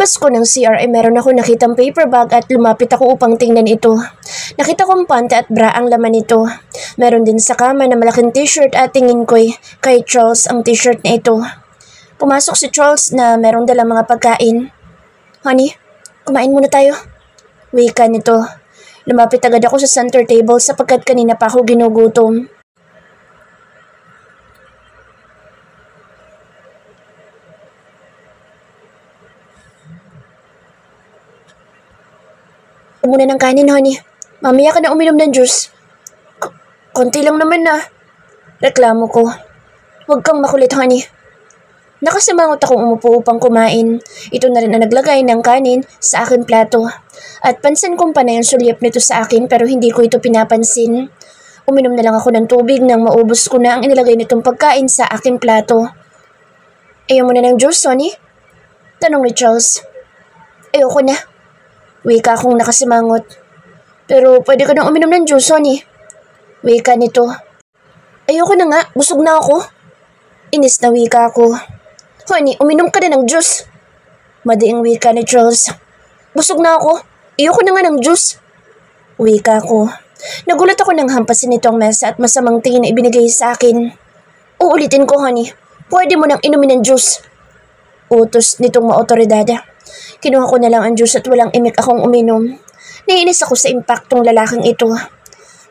Paglabas ko ng CR ay meron ako nakitang paper bag at lumapit ako upang tingnan ito. Nakita kong pante at bra ang laman nito. Meron din sa kama na malaking t-shirt at tingin ko'y kay Charles ang t-shirt na ito. Pumasok si Charles na merong dalang mga pagkain. Honey, kumain muna tayo. Wika nito. Lumapit agad ako sa center table sapagkat kanina pa ako ginugutom. Muna ng kanin, honey. Mamaya ka na uminom ng juice. Konti lang naman na. Reklamo ko. Huwag kang makulit, honey. Nakasimangot akong umupo upang kumain. Ito na rin ang naglagay ng kanin sa aking plato. At pansin kong panay ang sulyap nito sa akin pero hindi ko ito pinapansin. Uminom na lang ako ng tubig nang maubos ko na ang inilagay nitong pagkain sa aking plato. Ayaw mo na ng juice, honey? Tanong ni Charles. Ayoko na. Wika akong nakasimangot. Pero pwede ka nang uminom ng juice, honey. Wika nito. Ayoko na nga, busog na ako. Inis na wika ako. Honey, uminom ka na ng juice. Madiing wika ni Charles. Busog na ako. Ayoko na nga ng juice. Wika ko. Nagulat ako nang hampasin nito ang mesa at masamang tingin na ibinigay sa akin. Uulitin ko, honey. Pwede mo nang inumin ng juice. Utos nitong maotoridad. Kinuha ko na lang ang juice at walang imik akong uminom. Naiinis ako sa impaktong lalaking ito.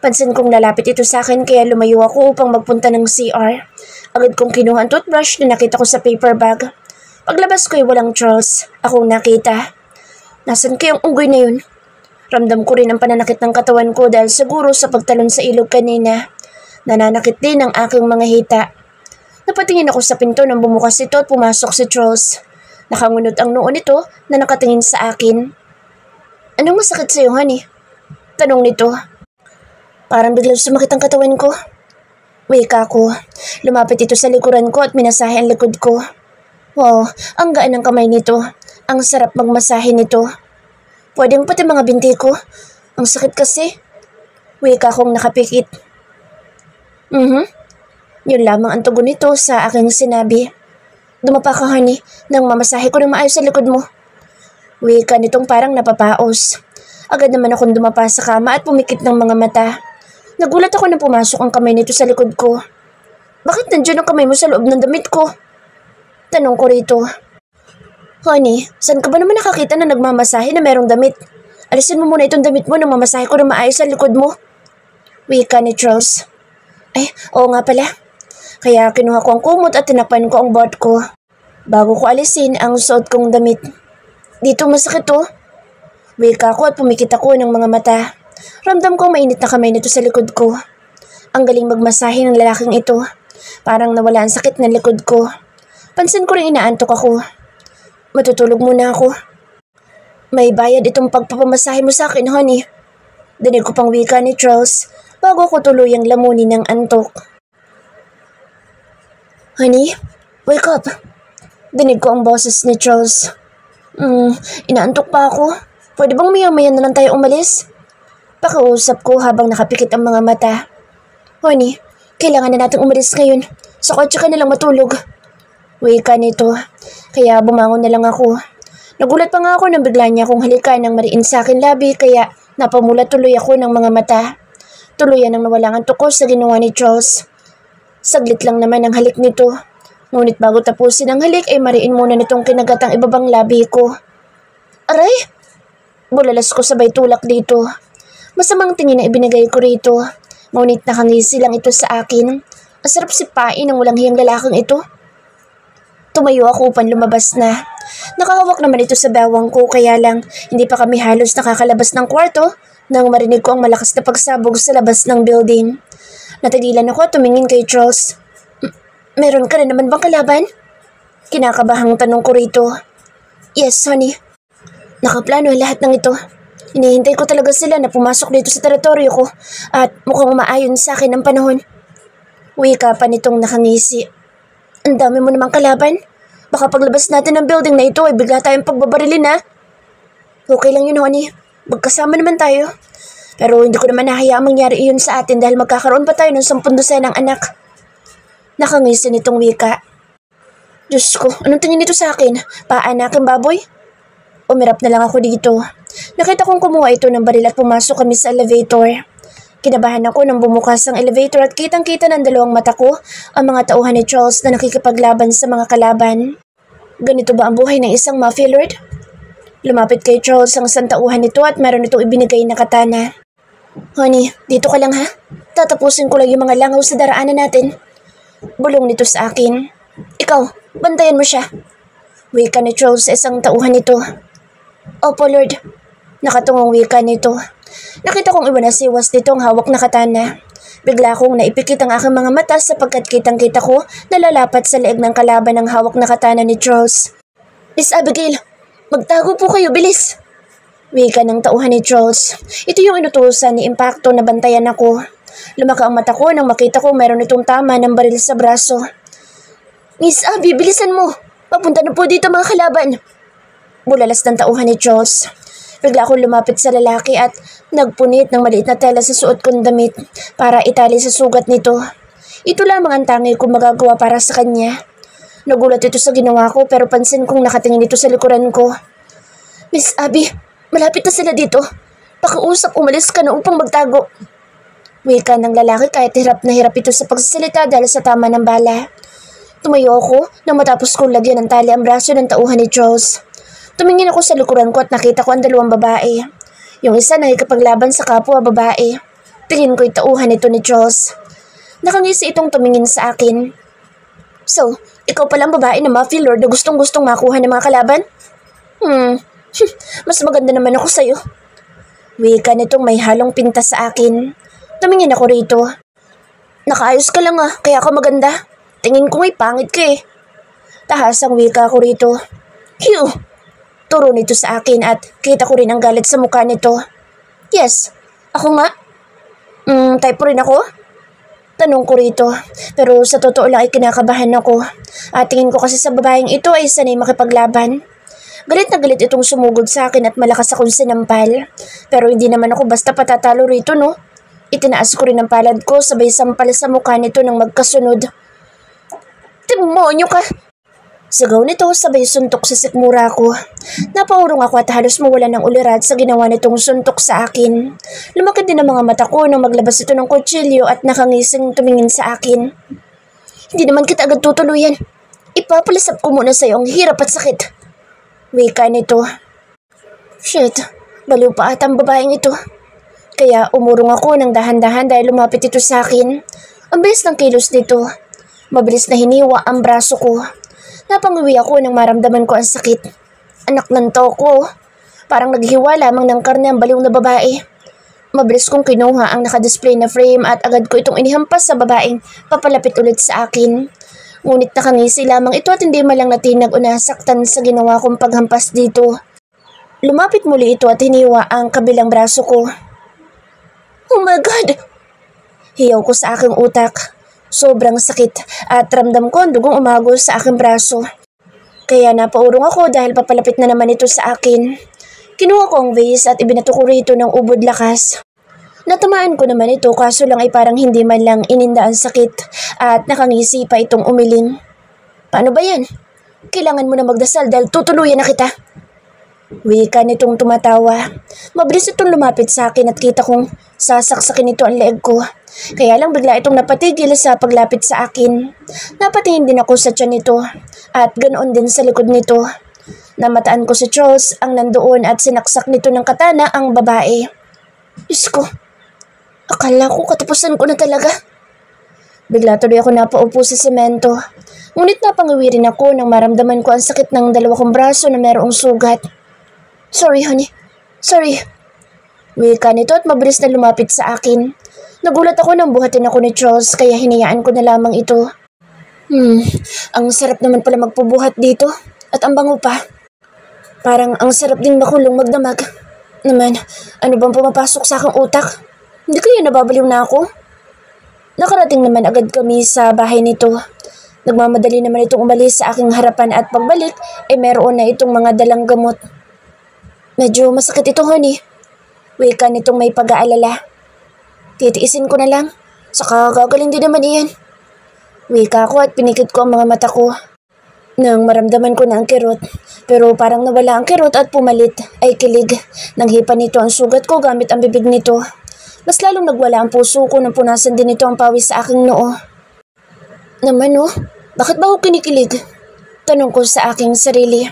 Pansin kong lalapit ito sa akin kaya lumayo ako upang magpunta ng CR. Agad kong kinuha ang toothbrush na nakita ko sa paper bag. Paglabas ko ay walang Charles. Akong nakita. Nasaan kayang unggoy na yun? Ramdam ko rin ang pananakit ng katawan ko dahil siguro sa pagtalon sa ilog kanina. Nananakit din ang aking mga hita. Napatingin ako sa pinto nang bumukas ito at pumasok si Charles. Nakangunot ang noo nito na nakatingin sa akin. Anong masakit sa'yo, honey? Tanong nito. Parang biglang sumakit ang katawan ko. Wika ko. Lumapit ito sa likuran ko at minasahe ang likod ko. Wow, ang gaan ng kamay nito. Ang sarap magmasahe nito. Pwedeng pati mga binti ko. Ang sakit kasi. Wika kong nakapikit. Yun lamang ang tugon nito sa aking sinabi. Dumapa ka, honey, nang mamasahe ko ng maayos sa likod mo. Wika nitong parang napapaos. Agad naman akong dumapa sa kama at pumikit ng mga mata. Nagulat ako nang pumasok ang kamay nito sa likod ko. Bakit nandiyan ang kamay mo sa loob ng damit ko? Tanong ko rito. Honey, saan ka ba naman nakakita na nagmamasahe na merong damit? Alisin mo muna itong damit mo nang mamasahe ko ng maayos sa likod mo. Wika ni Charles. Ay, oo nga pala. Kaya kinuha ko ang kumot at tinakpan ko ang board ko. Bago ko alisin ang suot kong damit. Dito masakit oh. Wika ko at pumikit ako ng mga mata. Ramdam ko mainit na kamay nito sa likod ko. Ang galing magmasahe ng lalaking ito. Parang nawala ang sakit ng likod ko. Pansin ko rin inaantok ako. Matutulog muna ako. May bayad itong pagpapamasahe mo sa akin, honey. Dinig ko pang wika ni Charles bago ko tuluyang lamunin ng antok. Honey, wake up. Dinig ko ang boses ni Charles. Inaantok pa ako. Pwede bang maya-maya na lang tayo umalis? Pakausap ko habang nakapikit ang mga mata. Honey, kailangan na natin umalis ngayon. Sa kotse ka na lang matulog. Wika nito. Kaya bumangon na lang ako. Nagulat pa nga ako nang bigla niya akong halikan ng mariin sa akin labi kaya napamulat tuloy ako ng mga mata. Tuluyan ang nawala ang antok ko sa ginawa ni Charles. Saglit lang naman ang halik nito. Ngunit bago tapusin ang halik ay mariin muna nitong kinagatang ibabang labi ko. Aray! Bulalas ko sabay tulak dito. Masamang tingin na ibinigay ko rito. Ngunit nakangisi lang ito sa akin. Ang sarap sipain ng walang hiyang lalaking ito. Tumayo ako upang lumabas na. Nakahawak naman ito sa bawang ko kaya lang hindi pa kami halos nakakalabas ng kwarto nang marinig ko ang malakas na pagsabog sa labas ng building. Natigilan ako at tumingin kay Charles. Meron ka na naman bang kalaban? Kinakabahang tanong ko rito. Yes, honey. Nakaplano ang lahat ng ito. Hinihintay ko talaga sila na pumasok dito sa teritoryo ko at mukhang umaayon sa akin ang panahon. Wika pa nitong nakangisi. Ang dami mo namang kalaban. Baka paglabas natin ng building na ito ay bigla tayong pagbabarilin ha. Okay lang yun, honey. Magkasama naman tayo. Pero hindi ko naman nahayaang mangyari iyon sa atin dahil magkakaroon pa tayo ng 10 dosenang anak. Nakangisi nitong wika. Diyos ko, anong tingin nito sa akin? Paanaking baboy? umirap na lang ako dito. Nakita kong kumuha ito ng baril at pumasok kami sa elevator. Kinabahan ako nang bumukas ang elevator at kitang-kita ng dalawang mata ko ang mga tauhan ni Charles na nakikipaglaban sa mga kalaban. Ganito ba ang buhay ng isang mafia lord? Lumapit kay Charles ang isang tauhan nito at meron itong ibinigay na katana. Honey, dito ka lang ha? Tatapusin ko lang yung mga langaw sa daraanan natin. Bulong nito sa akin. Ikaw, bantayan mo siya. Wika ni Charles sa isang tauhan nito. Opo, Lord. Nakatungong wika nito. Nakita kong iba na siwas nito ang hawak na katana. Bigla kong naipikit ang aking mga mata sapagkat kitang-kita ko na lalapat sa leeg ng kalaban ang hawak na katana ni Charles. Miss Abigail, magtago po kayo, bilis! Wika ng tauhan ni Charles. Ito yung inutusan ni Impacto na bantayan ako. Lumaka ang mata ko nang makita ko meron itong tama ng baril sa braso. Miss Abby, bilisan mo! Papunta na po dito mga kalaban! Bulalas ng tauhan ni Charles. Bigla akong lumapit sa lalaki at nagpunit ng maliit na tela sa suot kong damit para itali sa sugat nito. Ito lamang ang tangi kong magagawa para sa kanya. Nagulat ito sa ginawa ko pero pansin kong nakatingin ito sa likuran ko. Miss Abby, malapit na sila dito. Pakiusap umalis ka na upang magtago. Wika ng lalaki kahit hirap na hirap ito sa pagsasalita dahil sa tama ng bala. Tumayo ako nang matapos kong lagyan ng tali ang braso ng tauhan ni Charles. Tumingin ako sa likuran ko at nakita ko ang dalawang babae. Yung isa nakikipaglaban sa kapwa babae. Tingin ko itauhan nito ni Charles. Nakangisi itong tumingin sa akin. So, ikaw palang babae na mafia lord na gustong-gustong makuha ng mga kalaban? Mas maganda naman ako sa'yo. Wika nitong may halong pinta sa akin. Tumingin ako rito. Nakaayos ka lang kaya ako maganda. Tingin ko may pangit ka eh. Tahasang wika ako rito. Phew! Turo nito sa akin at kita ko rin ang galit sa mukha nito. Yes, ako nga. Type rin ako? Tanong ko rito. Pero sa totoo lang ay kinakabahan ako. At tingin ko kasi sa babaeng ito ay sanay makipaglaban. Galit na galit itong sumugod sa akin at malakas akong sinampal. Pero hindi naman ako basta patatalo rito, no? Itinaas ko rin ang palad ko sabay sampal sa mukha nito ng magkasunod. Demonyo ka! Sigaw nito sabay suntok sa sikmura ko. Napaurong ako at halos mawala ng ulirad sa ginawa nitong suntok sa akin. Lumakad din ang mga mata ko nang maglabas ito ng kutsilyo at nakangising tumingin sa akin. Hindi naman kita agad tutuluyan. Ipapalasap ko muna sa iyo ang hirap at sakit. Wika nito. Shit, baliw pa ata ang babaeng ito. Kaya umurong ako ng dahan-dahan dahil lumapit ito sa akin. Ang bilis ng kilos nito. Mabilis na hiniwa ang braso ko. Napanguwi ako nang maramdaman ko ang sakit. Anak ng toko. Parang naghiwa lamang ng karne ang baliw na babae. Mabilis kong kinuha ang nakadisplay na frame at agad ko itong inihampas sa babaeng papalapit ulit sa akin. Ngunit nakangisi lamang ito at hindi malang natinag o nasaktan sa ginawa kong paghampas dito. Lumapit muli ito at hiniwa ang kabilang braso ko. Oh my God! Hiyaw ko sa aking utak. Sobrang sakit at ramdam ko ang dugong umagos sa aking braso. Kaya napaurong ako dahil papalapit na naman ito sa akin. Kinuha ko ang vase at ibinato ko rito ng ubod lakas. Natamaan ko naman ito kaso lang ay parang hindi man lang ininda ang sakit at nakangisi pa itong umiling. Paano ba yan? Kailangan mo na magdasal dahil tutuluyan na kita. Wika nitong tumatawa. Mabilis itong lumapit sa akin at kita kong sasaksakin ito ang leeg ko. Kaya lang bigla itong napatigil sa paglapit sa akin. Napatingin din ako sa tiyan nito at ganoon din sa likod nito. Namataan ko si Charles ang nandoon at sinaksak nito ng katana ang babae. Diyos ko, akala ko katapusan ko na talaga. Bigla tuloy ako napaupo sa semento. Ngunit napangiwi rin ako nang maramdaman ko ang sakit ng dalawa kong braso na mayroong sugat. Sorry, honey. Sorry. Wika nito at mabilis na lumapit sa akin. Nagulat ako nang buhatin ako ni Charles kaya hinayaan ko na lamang ito. Ang sarap naman pala magpubuhat dito at ang bango pa. Parang ang sarap ding makulong magdamag. Naman, ano bang pumapasok sa aking utak? Hindi kaya nababaliw na ako? Nakarating naman agad kami sa bahay nito. Nagmamadali naman itong umalis sa aking harapan at pagbalik ay meron na itong mga dalang gamot. Medyo masakit ito, honey. Wika nitong may pag-aalala. Titiisin ko na lang. Saka gagaling din naman iyan. Wika ko at pinikit ko ang mga mata ko. Nang maramdaman ko na ang kirot, pero parang nawala ang kirot at pumalit ay kilig. Nang hipa nito ang sugat ko gamit ang bibig nito. Mas lalong nagwala ang puso ko nang punasan din nito ang pawis sa aking noo. Naman bakit ba ako kinikilig? Tanong ko sa aking sarili.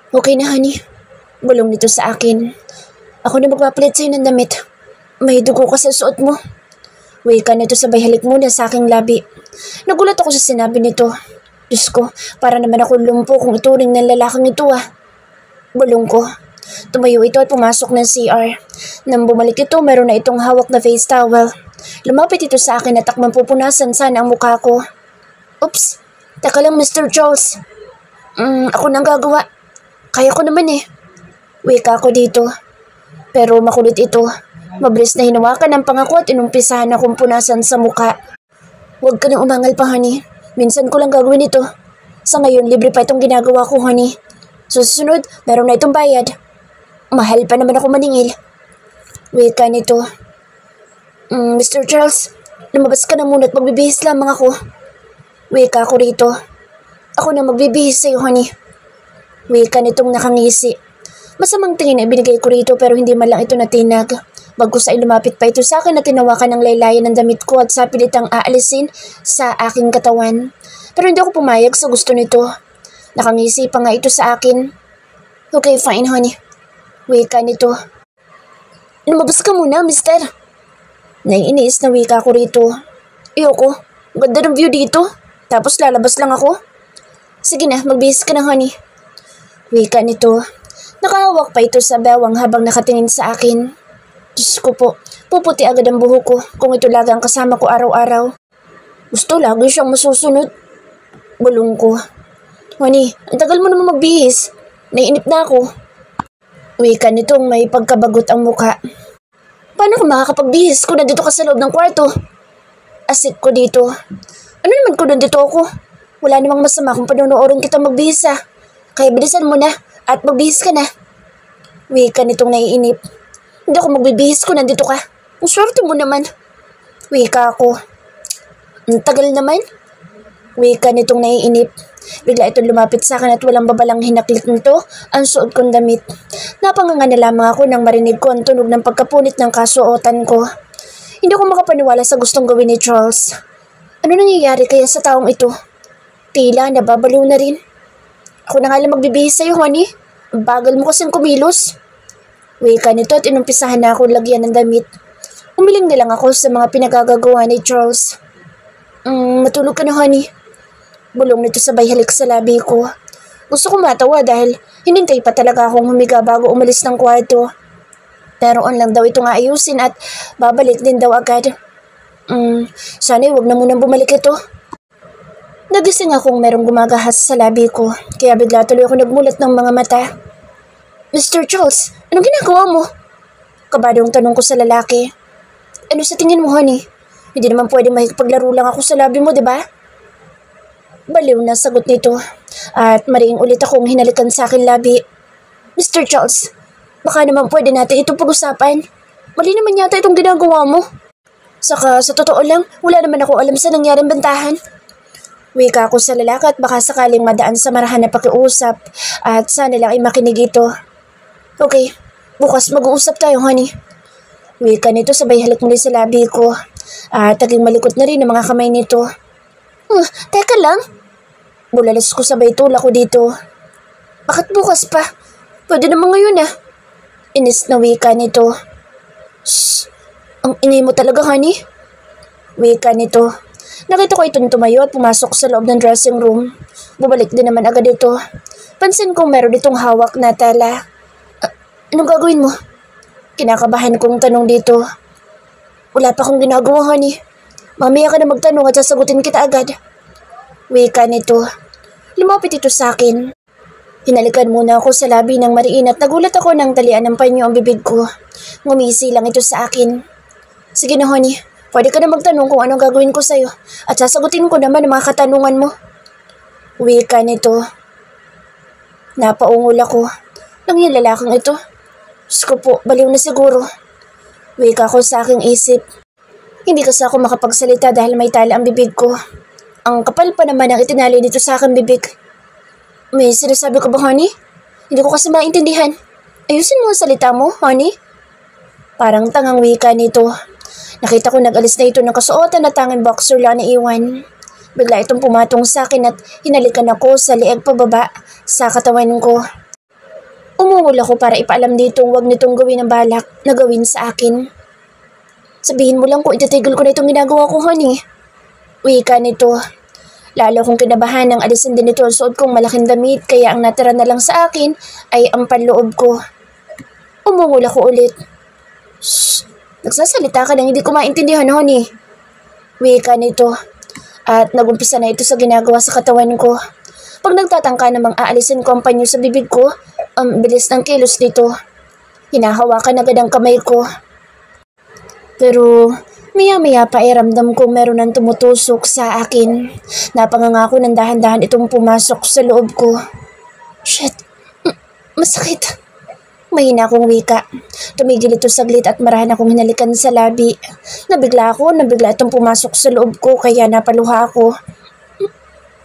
Okay na honey, bulong nito sa akin. Ako na magpapalit sa'yo ng damit. May dugo ka sa suot mo. Wika nito sabay halik muna sa aking labi. Nagulat ako sa sinabi nito. Diyos ko, para naman ako lumpo kung ituring ng lalaking ito Bulong ko. Tumayo ito at pumasok ng CR. Nang bumalik ito, meron na itong hawak na face towel. Lumapit ito sa akin at takmang pupunasan sana ang mukha ko. Oops, teka lang Mr. Charles. Ako nang gagawa. Kaya ko naman Wika ko dito. Pero makulit ito. Mabilis na hinawakan ang pangako at inumpisahan akong punasan sa mukha. Huwag ka nang umangal pa, honey. Minsan ko lang gagawin ito. Sa ngayon, libre pa itong ginagawa ko, honey. Susunod, meron na itong bayad. Mahal pa naman ako maningil. Wika nito. Mr. Charles, lumabas ka na muna at magbibihis lamang ako. Wika ko rito. Ako na magbibihis sa'yo, honey. Wika nitong nakangisi. Masamang tingin na ibinigay ko rito pero hindi man lang ito natinag. Bagkus ay lumapit pa ito sa akin at tinawakan ng laylayan ng damit ko at sa pilitang aalisin sa aking katawan. Pero hindi ako pumayag sa gusto nito. Nakangisi pa nga ito sa akin. Okay, fine, honey. Wika nito. Lumabas ka muna, mister. Naiiniis na wika ko rito. Ayoko. Ganda ng view dito. Tapos lalabas lang ako. Sige na, magbihis ka na, honey. Wika nito. Nakahawak pa ito sa bewang habang nakatingin sa akin. Diyos ko po, puputi agad ang buhok ko kung ito lagi ang kasama ko araw-araw. Gusto lagi siyang masusunod. Bulong ko. Honey, ang tagal mo naman magbihis. Naiinip na ako. Wika nitong may pagkabagot ang mukha. Paano ko makakapagbihis kung nandito ka sa loob ng kwarto? Asik ko dito. Ano naman kung nandito ako? Wala namang masama kung panonoorin kita magbihis Kaya bilisan mo na at magbihis ka na. Wika nitong naiinip. Hindi ako magbibihis kung nandito ka. Ang swerte mo naman. Wika ako. Ang tagal naman. Wika nitong naiinip. Bigla itong lumapit sa akin at walang babalang hinaklit nito ang suot kong damit. Napanganga na lamang ako nang marinig ko ang tunog ng pagkapunit ng kasuotan ko. Hindi ako makapaniwala sa gustong gawin ni Charles. Ano nangyayari kaya sa taong ito? Tila nababaliw na rin. Ako na nga lang magbibihis sa'yo, honey. Ang bagal mo kasing kumilos. Wika nito at inumpisahan na akong lagyan ng damit. Umiling na lang ako sa mga pinagagagawa ni Charles. Matulog ka na, honey. Bulong nito sabay halik sa labi ko. Gusto ko matawa dahil hinintay pa talaga akong humiga bago umalis ng kwarto. Pero lang daw itong ayusin at babalik din daw agad. Sana'y wag na munang bumalik ito. Nagising akong merong gumagahas sa labi ko, kaya bigla tuloy ako nagmulat ng mga mata. Mr. Charles, anong ginagawa mo? Kabadong tanong ko sa lalaki. Ano sa tingin mo, honey? Hindi naman pwede makipaglaro lang ako sa labi mo, di ba? Baliw na sagot nito at mariing ulit akong hinalikan sa akin labi. Mr. Charles, baka naman pwede natin itong pag-usapan. Mali naman yata itong ginagawa mo. Saka sa totoo lang, wala naman ako alam sa nangyaring bantahan. Wika ako sa lalaki at baka sakaling madaan sa marahan na pakiusap at sana lang ay makinig ito. Okay, bukas mag-uusap tayo, honey. Wika nito sabay halik muli sa labi ko at taging malikot na rin ang mga kamay nito. Teka lang. Bulalas ko sabay tulak ko dito. Bakit bukas pa? Pwede naman ngayon Inis na wika nito. Shh! Ang ingay mo talaga, honey. Wika nito. Nakita ko itong tumayo at pumasok sa loob ng dressing room. Bumalik din naman agad ito. Pansin kong meron itong hawak na tela. Anong gagawin mo? Kinakabahan kong tanong dito. Wala pa akong ginagawa, honey. Mamaya ka na magtanong at sasagutin kita agad. Wika nito. Lumapit ito sa akin. Hinalikan muna ako sa labi ng mariin at nagulat ako nang talian ng panyo ang bibig ko. Ngumisi lang ito sa akin. Sige na, honey. Pwede ka na magtanong kung anong gagawin ko sa'yo at sasagutin ko naman ang mga katanungan mo. Wika nito. Napaungol ako. Nang yung lalaking ito. Diyos ko po, baliw na siguro. Wika ko sa aking isip. Hindi kasi ako makapagsalita dahil may tala ang bibig ko. Ang kapal pa naman ang itinali dito sa aking bibig. May sinasabi ka ba, honey? Hindi ko kasi maintindihan. Ayusin mo ang salita mo, honey. Parang tangang wika nito. Nakita ko nag-alis na ito ng kasuotan na tanging boxer lang na iwan. Bigla itong pumatong sa akin at hinalikan ako sa lieg pababa sa katawan ko. Umungol ako para ipaalam dito huwag nitong gawin ang balak na gawin sa akin. Sabihin mo lang kung ititigil ko na itong ginagawa ko, honey. Wika nito. Lalo kong kinabahan nang alisin din ito ang suot kong malaking damit kaya ang natira na lang sa akin ay ang panloob ko. Umungol ako ulit. Shh! Nagsasalita ka nang hindi ko maintindihan, honey. Wika nito. At nagumpisa na ito sa ginagawa sa katawan ko. Pag nagtatangka namang aalisin ko ang panyo sa bibig ko, ang bilis ng kilos nito. Hinahawakan agad ang kamay ko. Pero maya-maya pa ay ramdam kong meron ng tumutusok sa akin. Napanganga ko ng dahan-dahan itong pumasok sa loob ko. Shit! Masakit! Mahina akong wika. Tumigil ito saglit at marahan akong hinalikan sa labi. Nabigla itong pumasok sa loob ko kaya napaluha ako.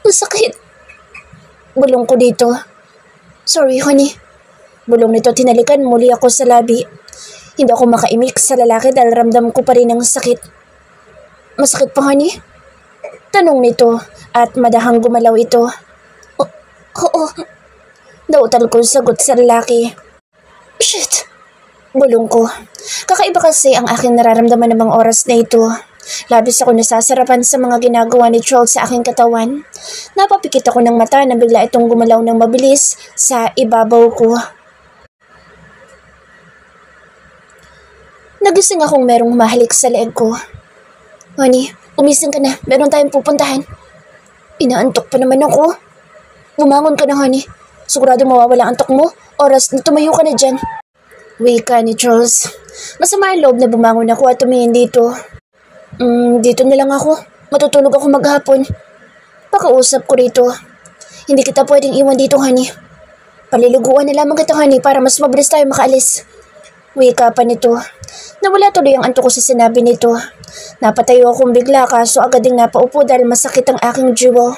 Masakit! Bulong ko dito. Sorry, honey. Bulong nito at hinalikan muli ako sa labi. Hindi ako makaimik sa lalaki dahil ramdam ko pa rin ang sakit. Masakit pa, honey? Tanong nito at madahang gumalaw ito. Oo. Nautal ko sagot sa lalaki. Shit! Bulong ko. Kakaiba kasi ang aking nararamdaman ng mga oras na ito. Labis ako nasasarapan sa mga ginagawa ni Charles sa aking katawan. Napapikit ako ng mata na bigla itong gumalaw ng mabilis sa ibabaw ko. Nagising akong merong mahalik sa leeg ko. Honey, umising ka na. Meron tayong pupuntahan. Inaantok pa naman ako. Bumangon ka na, honey. Sigurado mawawala ang antok mo. Oras na tumayo ka na dyan. Wika ni Charles. Masama ang loob na bumangon ako at tumingin dito. Dito na lang ako. Matutulog ako maghapon. Pakausap ko rito. Hindi kita pwedeng iwan dito, honey. Paliliguan na lamang kita, honey, para mas mabilis tayo makaalis. Wika pa nito. Nawala tuloy ang antok ko sa sinabi nito. Napatayo akong bigla kaso agad ding napaupo dahil masakit ang aking jiwa.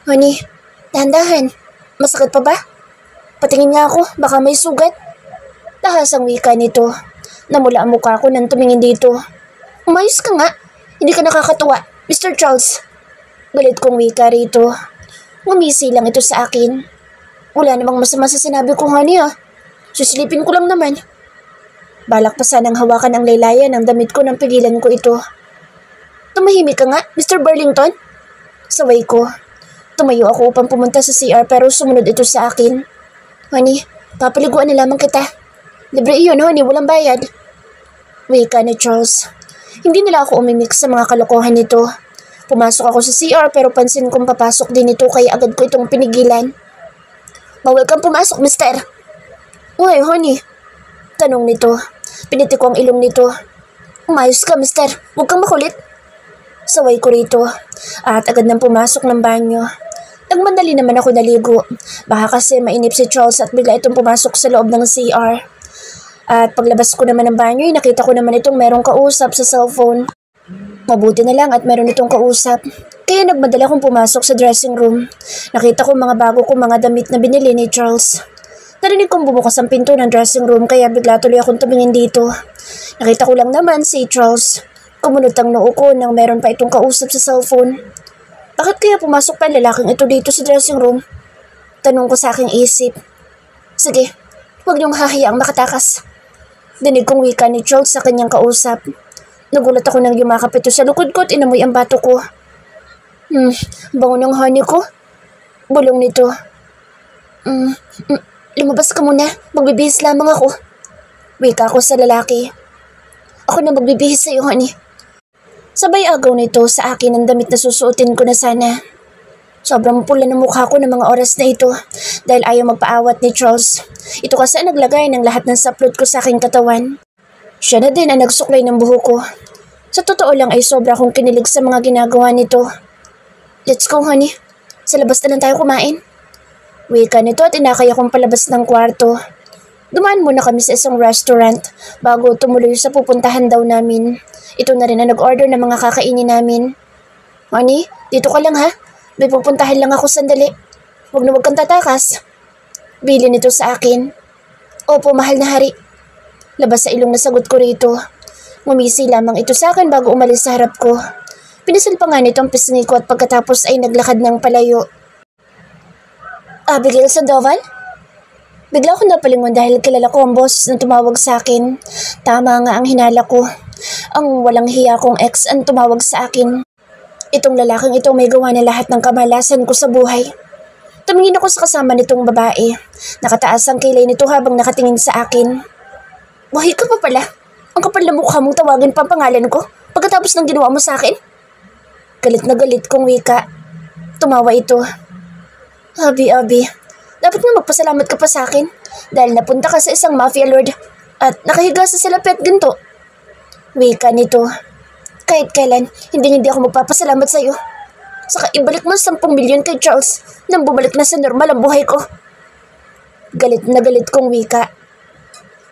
Honey, dahan-dahan. Masakit pa ba? Patingin nga ako, baka may sugat. Tahas ang wika nito. Namula ang mukha ko nang tumingin dito. Umayos ka nga. Hindi ka nakakatuwa, Mr. Charles. Galit kong wika rito. Ngumisi lang ito sa akin. Wala namang masama sa sinabi ko, honey, ha. Susilipin ko lang naman. Balak pa sanang hawakan ang laylayan ng damit ko nang pigilan ko ito. Tumahimik ka nga, Mr. Burlington. Saway ko. Tumayo ako upang pumunta sa CR pero sumunod ito sa akin. Honey, papaliguan na lamang kita. Libre iyon, honey, walang bayad. Wika ni Charles. Hindi nila ako umimik sa mga kalokohan nito. Pumasok ako sa CR pero pansin kong papasok din ito kaya agad ko itong pinigilan. Bawal kang pumasok, mister. Uy, honey. Tanong nito. Piniti ko ang ilong nito. Umayos ka, mister. Huwag kang makulit. Saway ko rito. At agad nang pumasok ng banyo. Nagmandali naman ako naligo. Baka kasi mainip si Charles at bigla itong pumasok sa loob ng CR. At paglabas ko naman ng banyo, nakita ko naman itong merong kausap sa cellphone. Mabuti na lang at meron itong kausap. Kaya nagmadala akong pumasok sa dressing room. Nakita ko mga bago kong mga damit na binili ni Charles. Narinig kong bumukas ang pinto ng dressing room kaya bigla tuloy akong tumingin dito. Nakita ko lang naman si Charles. Kumunot ang noo ko nang meron pa itong kausap sa cellphone. Bakit kaya pumasok pa ang lalaking ito dito sa dressing room? Tanong ko sa aking isip. Sige, huwag niyong hahayaang makatakas. Dinig kong wika ni Charles sa kanyang kausap. Nagulat ako nang yumakap ito sa likod ko at inamoy ang bato ko. Bango ng honey ko. Bulong nito. Lumabas ka muna. Magbibihis lamang ako. Wika ko sa lalaki. Ako na magbibihis sa'yo, honey. Sabay agaw nito sa akin ang damit na susuotin ko na sana. Sobrang pula ng mukha ko ng mga oras na ito dahil ayaw magpaawat ni Charles. Ito kasi ang naglagay ng lahat ng saplot ko sa aking katawan. Siya na din ang nagsuklay ng buho ko. Sa totoo lang ay sobra akong kinilig sa mga ginagawa nito. Let's go, honey. Sa labas na lang tayo kumain. Wika nito at inakay akong palabas ng kwarto. Dumaan muna kami sa isang restaurant bago tumuloy sa pupuntahan daw namin. Ito na rin ang nag-order ng mga kakainin namin. Honey, Dito ka lang ha. May pupuntahan lang ako sandali. Huwag na huwag kang tatakas. Bili nito sa akin. Opo, mahal na hari. Labas sa ilong na sagot ko rito. Ngumisi lamang ito sa akin bago umalis sa harap ko. Pinasil pa nga nito ang pisngi ko at pagkatapos ay naglakad ng palayo. Abigail Sandoval? Bigla ko napalingon dahil kilala ko ang boss na tumawag sa akin. Tama nga ang hinala ko. Ang walang hiya kong ex ang tumawag sa akin. Itong lalaking ito may gawa na lahat ng kamalasan ko sa buhay. Tumingin ako sa kasama nitong babae. Nakataas ang kilay nito habang nakatingin sa akin. Buhay ka pa pala. Ang kapal na mukha mong tawagin pa ang pangalan ko pagkatapos ng ginawa mo sa akin. Galit na galit kong wika. Tumawa ito. Abi, dapat nga magpasalamat ka pa sa akin dahil napunta ka sa isang mafia lord at nakahiga sa salapi at ginto. Wika nito. Kahit kailan, hindi ako magpapasalamat sa iyo. Saka ibalik mo 10 milyon kay Charles nang bumalik na sa normal ang buhay ko. Galit na galit kong wika.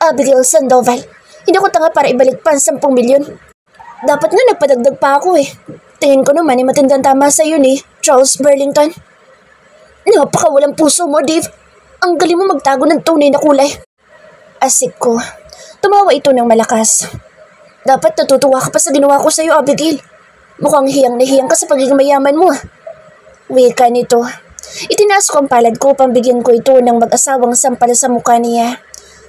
Abigail Sandoval, hindi ako tanga para ibalik pa ang 10 milyon. Dapat nga nagpadagdag pa ako eh. Tingin ko naman ay matindang tama sa iyo ni Charles Burlington. Napakawalang puso mo, Dave. Ang galing mo magtago ng tunay na kulay. Asik ko. Tumawa ito ng malakas. Dapat natutuwa ka pa sa ginawa ko sa iyo, Abigail. Mukhang hiyang na hiyang ka sa pagiging mayaman mo. Wika nito. Itinaas ko ang palad ko upang bigyan ko ito ng mag-asawang sampal sa mukha niya.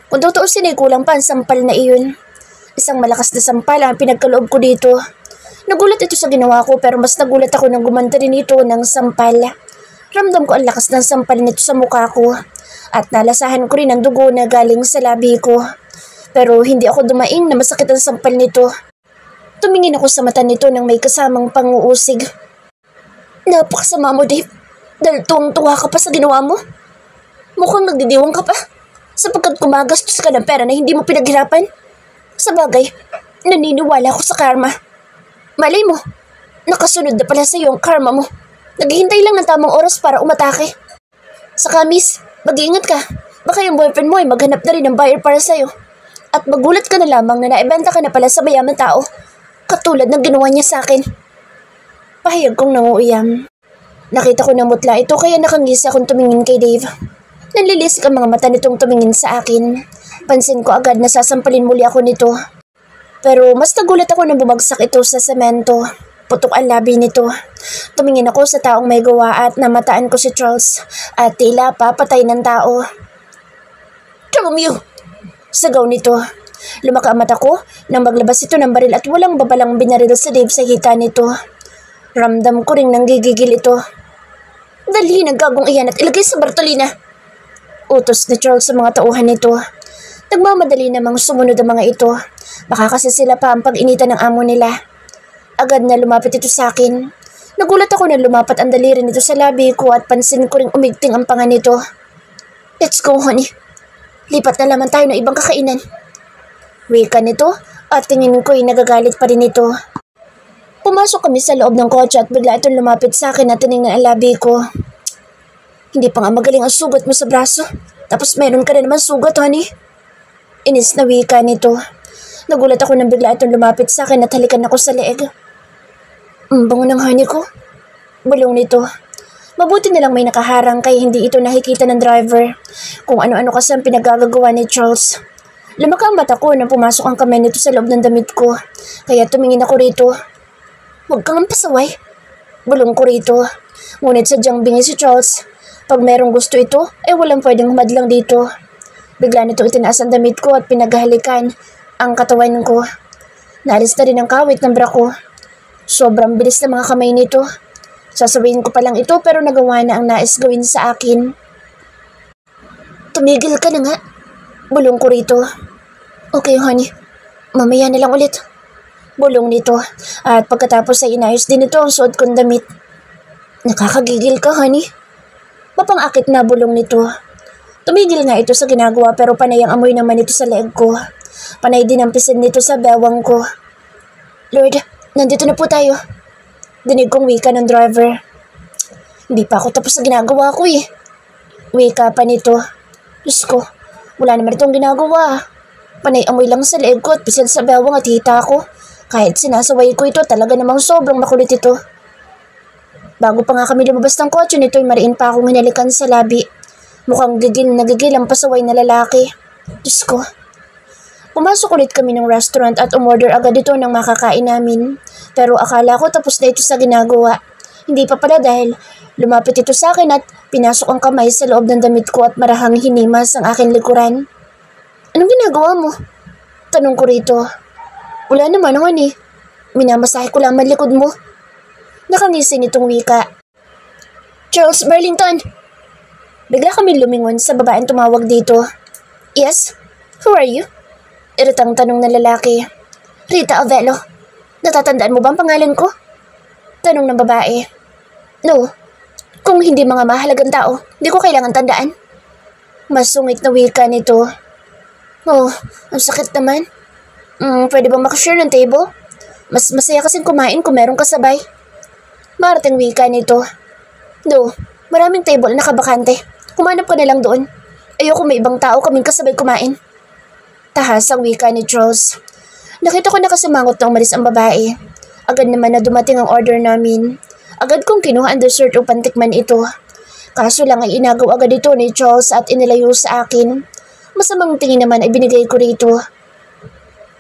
Kung tutuusin ay kulang pa ang sampal na iyon. Isang malakas na sampal ang pinagkaloob ko dito. Nagulat ito sa ginawa ko pero mas nagulat ako nang gumanta rin ito ng sampal. Ramdam ko ang lakas ng sampal nito sa mukha ko at nalasahan ko rin ang dugo na galing sa labi ko. Pero hindi ako dumaing na masakit ang sampal nito. Tumingin ako sa mata nito nang may kasamang panguusig. Napakasama mo, Dave. Dahil tuwang-tuwa ka pa sa ginawa mo. Mukhang nagdidiwang ka pa sapagkat kumagastos ka ng pera na hindi mo pinaghirapan. Sa bagay, naniniwala ako sa karma. Malay mo, nakasunod na pala sa iyo ang karma mo. Naghihintay lang ng tamang oras para umatake. Saka miss, mag-iingat ka. Baka yung boyfriend mo ay maghanap na rin ng buyer para sa'yo. At magulat ka na lamang na naibenta ka na pala sa mayamang tao. Katulad ng ginawa niya sa akin. Pahayag kong nanguuyam. Nakita ko na mutla ito kaya nakangisa akong tumingin kay Dave. Nanlilisik ang mga mata nitong tumingin sa akin. Pansin ko agad na sasampalin muli ako nito. Pero mas nagulat ako nang bumagsak ito sa semento. Putok ang labi nito. Tumingin ako sa taong may gawa at namataan ko si Charles at tila papatay ng tao. Damn you! Sagaw nito. Lumaka ang mata ko nang maglabas ito ng baril at walang babalang binaril sa Dave sa hita nito. Ramdam ko ring nanggigigil ito. Dalhin ang gagong iyan at ilagay sa Bartolina. Utos ni Charles sa mga tauhan nito. Nagmamadali namang sumunod ang mga ito. Baka kasi sila pa ang pag-initan ng amo nila. Agad na lumapit ito sa akin. Nagulat ako na lumapat ang daliri nito sa labi ko at pansin ko ring umigting ang panga nito. Let's go, honey. Lipat na lamang tayo ng ibang kakainan. Wika nito at tingin ko ay nagagalit pa rin ito. Pumasok kami sa loob ng kotse at bigla itong lumapit sa akin at tinignan ang labi ko. Hindi pa nga magaling ang sugat mo sa braso. Tapos meron ka na naman sugat, honey. Inis na wika nito. Nagulat ako nang bigla itong lumapit sa akin at halikan ako sa leeg. Bango ng honey ko. Bulong nito. Mabuti na lang may nakaharang kaya hindi ito nakikita ng driver. Kung ano-ano kasi ang pinagagagawa ni Charles. Lumaka ang mata ko nang pumasok ang kamay nito sa loob ng damit ko. Kaya tumingin ako rito. Huwag kang pasaway. Bulong ko rito. Ngunit sadyang bingi si Charles. Pag merong gusto ito, ay walang pwedeng humadlang dito. Bigla nito itinaas ang damit ko at pinaghalikan ang katawan ko. Naalis na rin ang kawit ng bra ko. Sobrang bilis ng mga kamay nito. Sasabihin ko pa lang ito pero nagawa na ang nais gawin sa akin. Tumigil ka na nga. Bulong ko rito. Okay, honey. Mamaya na lang ulit. Bulong nito. At pagkatapos ay inayos din ito ang suot kong damit. Nakakagigil ka, honey. Mapangakit na bulong nito. Tumigil nga ito sa ginagawa pero panay ang amoy naman ito sa leeg ko. Panay din ang pisil nito sa bewang ko. Lord, nandito na po tayo. Dinig kong wika ng driver. Hindi pa ako tapos sa ginagawa ko eh. Wika pa nito. Diyos ko, wala naman itong ginagawa. Panay amoy lang sa leeg ko at pisil sa bewang at hita ko. Kahit sinasaway ko ito, talaga namang sobrang makulit ito. Bago pa nga kami lumabas ng kotse nito'y mariin pa akong hinalikan sa labi. Mukhang gigil na gigil ang pasaway na lalaki. Diyos ko. Pumasok ulit kami ng restaurant at umorder agad ito ng makakain namin. Pero akala ko tapos na ito sa ginagawa. Hindi pa pala dahil lumapit ito sa akin at pinasok ang kamay sa loob ng damit ko at marahang hinimas ang aking likuran. Anong ginagawa mo? Tanong ko rito. Wala naman honey. Minamasahe ko lamang likod mo. Nakangisi nitong wika. Charles Burlington! Bigla kami lumingon sa babaeng tumawag dito. Yes? Who are you? Iritang tanong ng lalaki. Rita Avelo. Natatandaan mo ba ang pangalan ko? Tanong ng babae. No. Kung hindi mga mahalagang tao, di ko kailangan tandaan. Masungit na wika nito. Oh, ang sakit naman. Pwede bang makashare ng table? Mas masaya kasing kumain kung merong kasabay. Marating wika nito. No, maraming table na nakabakante. Kumanap ka na lang doon. Ayoko may ibang tao kaming kasabay kumain. Tahas ang wika ni Charles. Nakita ko na kasimangot na umalis ang babae. Agad naman na dumating ang order namin. Agad kong kinuha ang dessert upang tikman ito. Kaso lang ay inagaw agad ito ni Charles at inilayo sa akin. Masamang tingin naman ay binigay ko rito.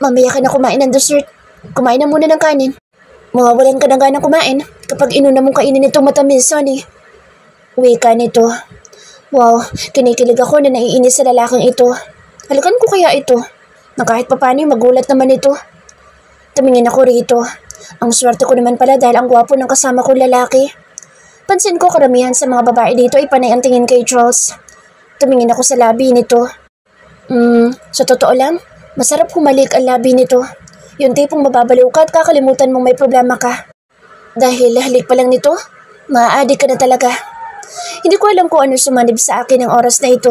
Mamaya ka na kumain ng dessert. Kumain na muna ng kanin. Mawawalan ka na ganang kumain kapag inuna mong kainin itong matamis, honey. Wika nito. Wow, kinikilig ako na naiinis sa lalaking ito. Halikan ko kaya ito, na kahit papano magulat naman ito. Tumingin ako rito. Ang swerte ko naman pala dahil ang gwapo ng kasama kong lalaki. Pansin ko karamihan sa mga babae dito ay panay ang tingin kay Charles. Tumingin ako sa labi nito. Sa totoo lang, masarap humalik ang labi nito. Yung tipong mababaliw ka at kakalimutan mong may problema ka. Dahil halik pa lang nito, maaadi ka na talaga. Hindi ko alam kung ano sumanib sa akin ng oras na ito.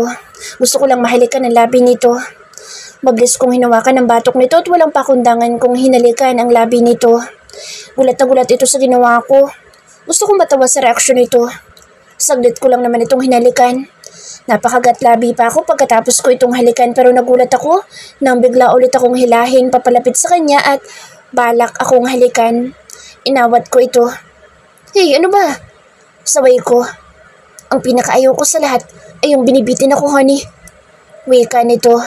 Gusto ko lang mahalikan ang labi nito. Mabilis kong hinawakan ang batok nito at walang pakundangan kong hinalikan ang labi nito. Gulat na gulat ito sa ginawa ko. Gusto kong matawa sa reaksyon nito. Saglit ko lang naman itong hinalikan. Napakagat labi pa ako pagkatapos ko itong halikan pero nagulat ako nang bigla ulit akong hilahin papalapit sa kanya at balak akong halikan. Inawat ko ito. Hey, ano ba? Saway ko. Ang pinakaayaw ko sa lahat ay yung binibitin ako, honey. Wika nito.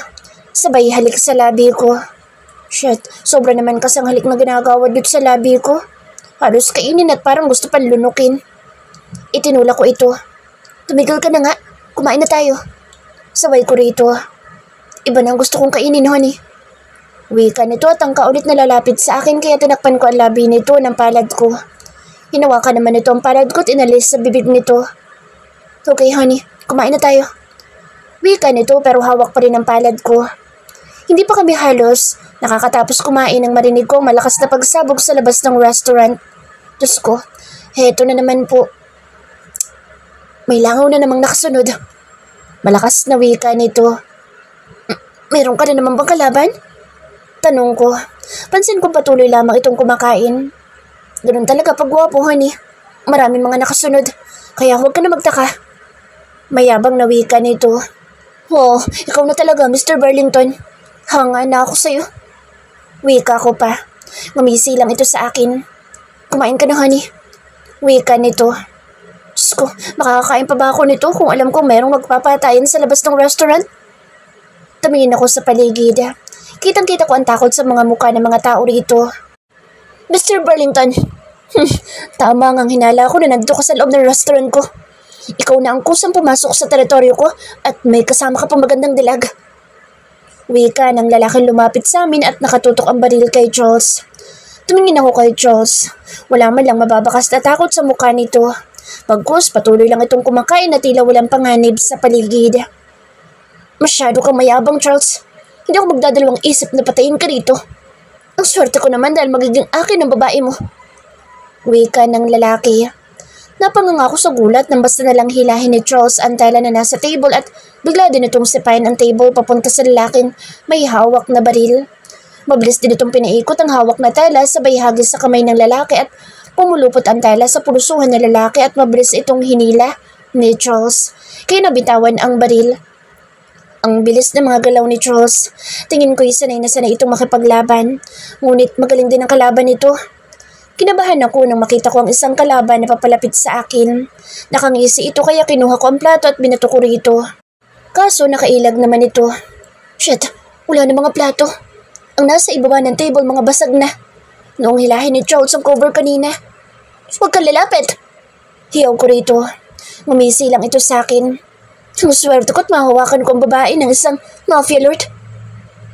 Sabay halik sa labi ko. Shit, sobra naman kasang halik na ginagawa dito sa labi ko. Halos kainin at parang gusto pang lunukin. Itinula ko ito. Tumigil ka na nga. Kumain na tayo. Saway ko rito. Iba na ang gusto kong kainin, honey. Wika nito at ang kaulit na lalapit sa akin kaya tinakpan ko ang labi nito ng palad ko. Hinawakan naman ito ang palad ko at inalis sa bibig nito. Okay, honey. Kumain na tayo. Wika nito pero hawak pa rin ang palad ko. Hindi pa kami halos nakakatapos kumain nang marinig ko malakas na pagsabog sa labas ng restaurant. Diyos ko, heto na naman po. May langaw na namang nakasunod. Malakas na wika nito. Meron ka na naman bang kalaban? Tanong ko. Pansin kong patuloy lamang itong kumakain. Ganun talaga pag gwapo, honey. Maraming mga nakasunod. Kaya huwag ka na magtaka. Mayabang na wika nito. Oh, ikaw na talaga, Mr. Burlington. Hanga na ako sa'yo. Wika ko pa. Ngumisi lang ito sa akin. Kumain ka na, honey. Wika nito. Diyos ko, makakakain pa ba ako nito kung alam ko merong magpapatayin sa labas ng restaurant? Tumingin ako sa paligid. Kitang-kita ko ang takot sa mga mukha ng mga tao rito. Mr. Burlington, tama ngang hinala ko na nandito ka sa loob ng restaurant ko. Ikaw na ang kusang pumasok sa teritoryo ko at may kasama ka pang magandang dilag. Wika ng lalaking lumapit sa amin at nakatutok ang baril kay Charles. Tumingin ako kay Charles. Wala man lang mababakas na takot sa mukha nito. Pagkus, patuloy lang itong kumakain na tila walang panganib sa paligid. Masyado kang mayabang, Charles. Hindi ako magdadalawang isip na patayin ka rito. Ang swerte ko naman dahil magiging akin ang babae mo. Wika ng lalaki. Napanganga ako sa gulat nang basta nalang hilahin ni Charles ang tela na nasa table at bigla din itong sipain ang table papunta sa lalaking may hawak na baril. Mabilis din itong pinaikot ang hawak na tela sabay hagis sa kamay ng lalaki at pumulupot ang tela sa pulusuhan ng lalaki at mabilis itong hinila ni Charles. Kaya nabitawan ang baril. Ang bilis ng mga galaw ni Charles. Tingin ko'y sanay na sanay itong makipaglaban. Ngunit magaling din ang kalaban nito. Kinabahan ako nang makita ko ang isang kalaban na papalapit sa akin. Nakangisi ito kaya kinuha ko ang plato at binato ko rito. Kaso nakailag naman ito. Shit, wala na mga plato. Ang nasa ibaba ng table mga basag na. Noong hilahin ni Charles ang cover kanina. Huwag kang lalapit. Hiyaw ko rito. Ngumisi lang ito sa akin. Ang swerte ko't mahawakan ko ang babae ng isang mafia lord.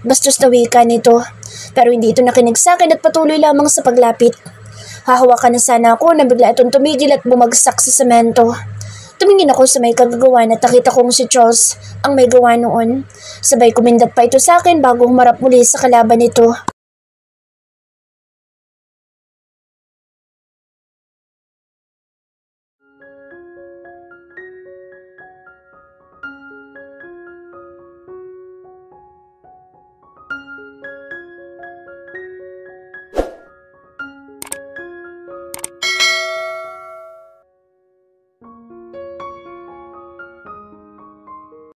Bastos na wika nito. Pero hindi ito nakinig sa akin at patuloy lamang sa paglapit. Hahawakan na sana ako na bigla itong tumigil at bumagsak sa semento. Tumingin ako sa may kagagawan at nakita kong si Charles ang may gawa noon. Sabay kumindat pa ito sa akin bago humarap muli sa kalaban nito.